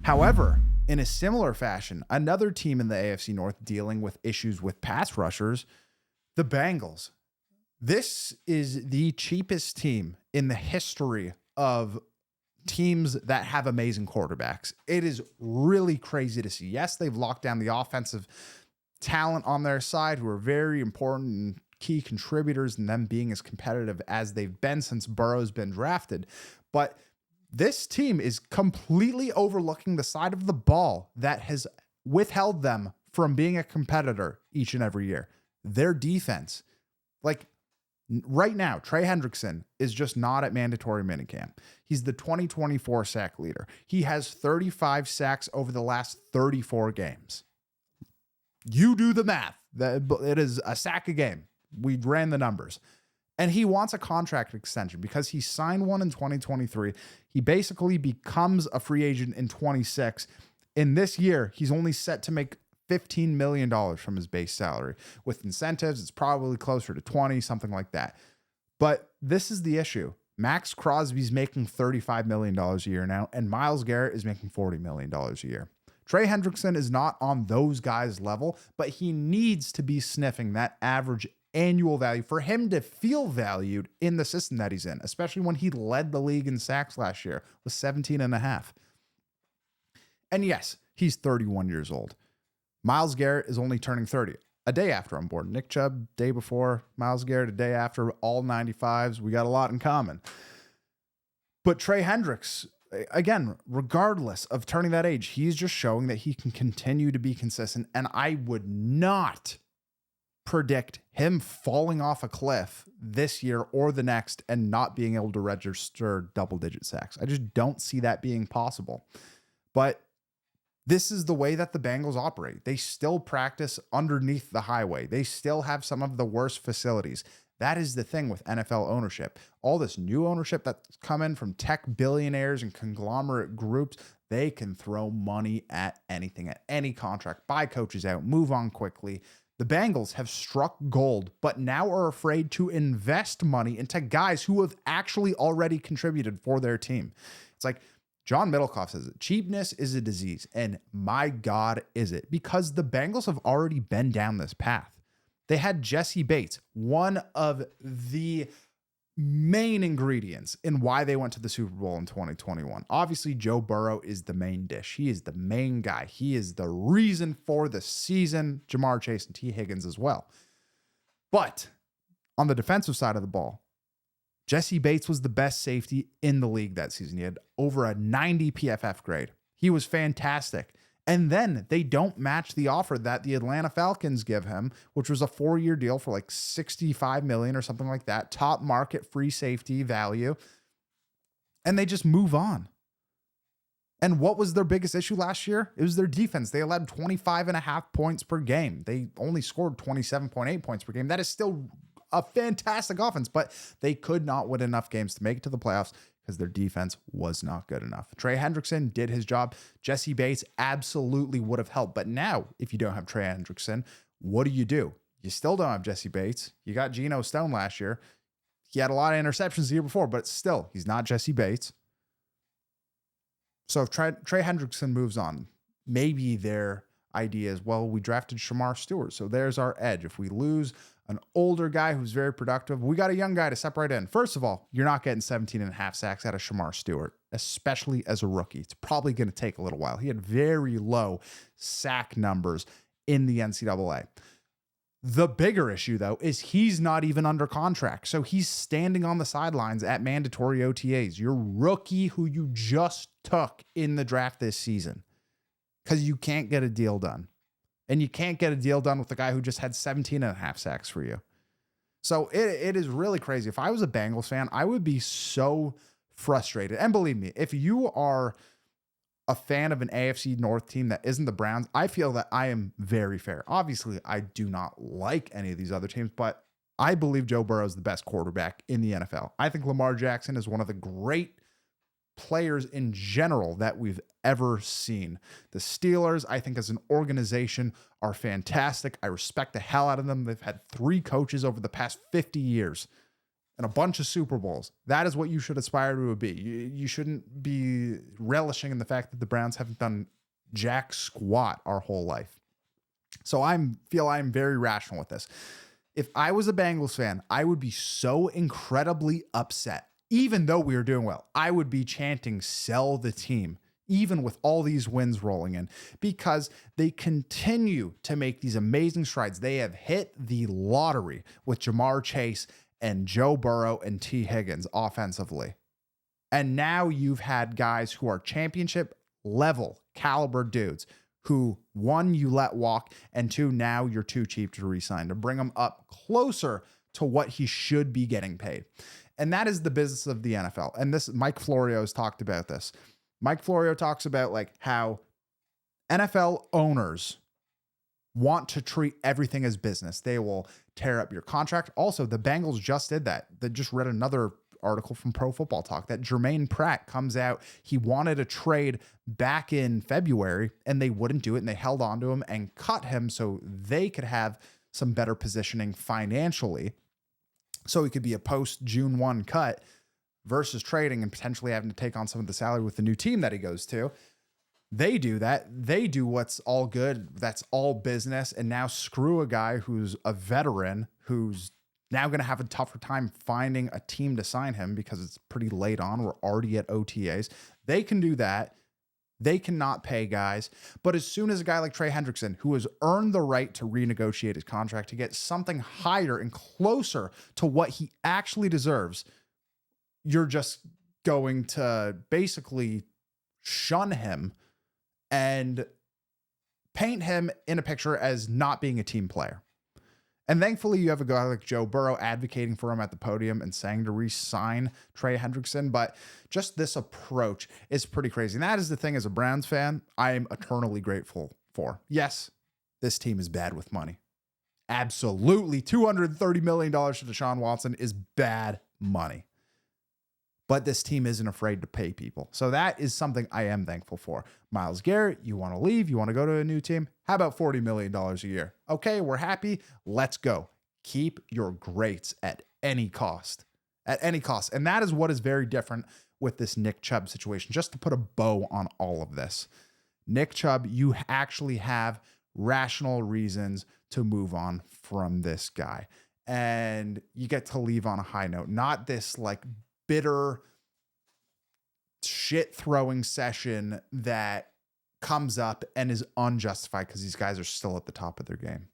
However, in a similar fashion, another team in the AFC North dealing with issues with pass rushers, the Bengals. This is the cheapest team in the history of teams that have amazing quarterbacks. It is really crazy to see. Yes, they've locked down the offensive talent on their side who are very important and key contributors in them being as competitive as they've been since Burrow's been drafted. But this team is completely overlooking the side of the ball that has withheld them from being a competitor each and every year. Their defense. Like right now, Trey Hendrickson is just not at mandatory minicamp. He's the 2024 sack leader. He has 35 sacks over the last 34 games. You do the math. It is a sack a game. We ran the numbers. And he wants a contract extension because he signed one in 2023. He basically becomes a free agent in 26. In this year, he's only set to make $15 million from his base salary. With incentives, it's probably closer to 20, something like that. But this is the issue. Max Crosby's making $35 million a year now, and Myles Garrett is making $40 million a year. Trey Hendrickson is not on those guys' level, but he needs to be sniffing that average annual value for him to feel valued in the system that he's in, especially when he led the league in sacks last year with 17 and a half. And yes, he's 31 years old. Myles Garrett is only turning 30, a day after I'm born. Nick Chubb, day before, Myles Garrett, a day after, all 95s. We got a lot in common. But Trey Hendricks, again, regardless of turning that age, he's just showing that he can continue to be consistent. And I would not predict him falling off a cliff this year or the next and not being able to register double-digit sacks. I just don't see that being possible. But this is the way that the Bengals operate. They still practice underneath the highway. They still have some of the worst facilities. That is the thing with NFL ownership. All this new ownership that's come in from tech billionaires and conglomerate groups, they can throw money at anything, at any contract, buy coaches out, move on quickly. The Bengals have struck gold, but now are afraid to invest money into guys who have actually already contributed for their team. It's like John Middlecoff says it. Cheapness is a disease, and my God, is it? Because the Bengals have already been down this path. They had Jessie Bates, one of the main ingredients in why they went to the Super Bowl in 2021. Obviously, Joe Burrow is the main dish. He is the main guy. He is the reason for the season. Jamar Chase and T. Higgins as well. But on the defensive side of the ball, Jessie Bates was the best safety in the league that season. He had over a 90 PFF grade. He was fantastic. And then they don't match the offer that the Atlanta Falcons give him, which was a 4-year deal for like $65 million or something like that. Top market free safety value. And they just move on. And what was their biggest issue last year? It was their defense. They allowed 25.5 points per game. They only scored 27.8 points per game. That is still a fantastic offense, but they could not win enough games to make it to the playoffs because their defense was not good enough. Trey Hendrickson did his job. Jessie Bates absolutely would have helped. But now, if you don't have Trey Hendrickson, what do? You still don't have Jessie Bates. You got Geno Stone last year. He had a lot of interceptions the year before, but still, he's not Jessie Bates. So if Trey Hendrickson moves on, maybe their idea is, well, we drafted Shemar Stewart, so there's our edge. If we lose an older guy who's very productive, we got a young guy to step right in. First of all, you're not getting 17 and a half sacks out of Shemar Stewart, especially as a rookie. It's probably going to take a little while. He had very low sack numbers in the NCAA. The bigger issue, though, is he's not even under contract. So he's standing on the sidelines at mandatory OTAs. Your rookie who you just took in the draft this season, because you can't get a deal done. And you can't get a deal done with the guy who just had 17 and a half sacks for you. So it is really crazy. If I was a Bengals fan, I would be so frustrated. And believe me, if you are a fan of an AFC North team that isn't the Browns, I feel that I am very fair. Obviously, I do not like any of these other teams, but I believe Joe Burrow is the best quarterback in the NFL. I think Lamar Jackson is one of the great players in general that we've ever seen. The Steelers, I think as an organization, are fantastic. I respect the hell out of them. They've had 3 coaches over the past 50 years. and a bunch of Super Bowls. That is what you should aspire to be. You shouldn't be relishing in the fact that the Browns haven't done jack squat our whole life. So I'm very rational with this. If I was a Bengals fan, I would be so incredibly upset. Even though we were doing well, I would be chanting, sell the team, even with all these wins rolling in, because they continue to make these amazing strides. They have hit the lottery with Ja'Marr Chase and Joe Burrow and T. Higgins offensively. And now you've had guys who are championship level caliber dudes who, one, you let walk, and two, now you're too cheap to re-sign, to bring him up closer to what he should be getting paid. And that is the business of the NFL. And this, Mike Florio has talked about this. Mike Florio talks about like how NFL owners want to treat everything as business. They will tear up your contract. Also, the Bengals just did that. They just read another article from Pro Football Talk that Jermaine Pratt comes out. He wanted a trade back in February and they wouldn't do it. And they held on to him and cut him so they could have some better positioning financially. So he could be a post June 1 cut versus trading and potentially having to take on some of the salary with the new team that he goes to. They do that. They do what's all good. That's all business. And now screw a guy who's a veteran who's now going to have a tougher time finding a team to sign him because it's pretty late on. We're already at OTAs. They can do that. They cannot pay guys. But as soon as a guy like Trey Hendrickson, who has earned the right to renegotiate his contract to get something higher and closer to what he actually deserves, you're just going to basically shun him and paint him in a picture as not being a team player. And thankfully, you have a guy like Joe Burrow advocating for him at the podium and saying to re-sign Trey Hendrickson. But just this approach is pretty crazy. And that is the thing, as a Browns fan, I am eternally grateful for. Yes, this team is bad with money. Absolutely. $230 million to Deshaun Watson is bad money. But this team isn't afraid to pay people. So that is something I am thankful for. Myles Garrett, you want to leave? You want to go to a new team? How about $40 million a year? Okay, we're happy. Let's go. Keep your greats at any cost. At any cost. And that is what is very different with this Nick Chubb situation. Just to put a bow on all of this. Nick Chubb, you actually have rational reasons to move on from this guy. And you get to leave on a high note. Not this like bitter shit throwing session that comes up and is unjustified because these guys are still at the top of their game.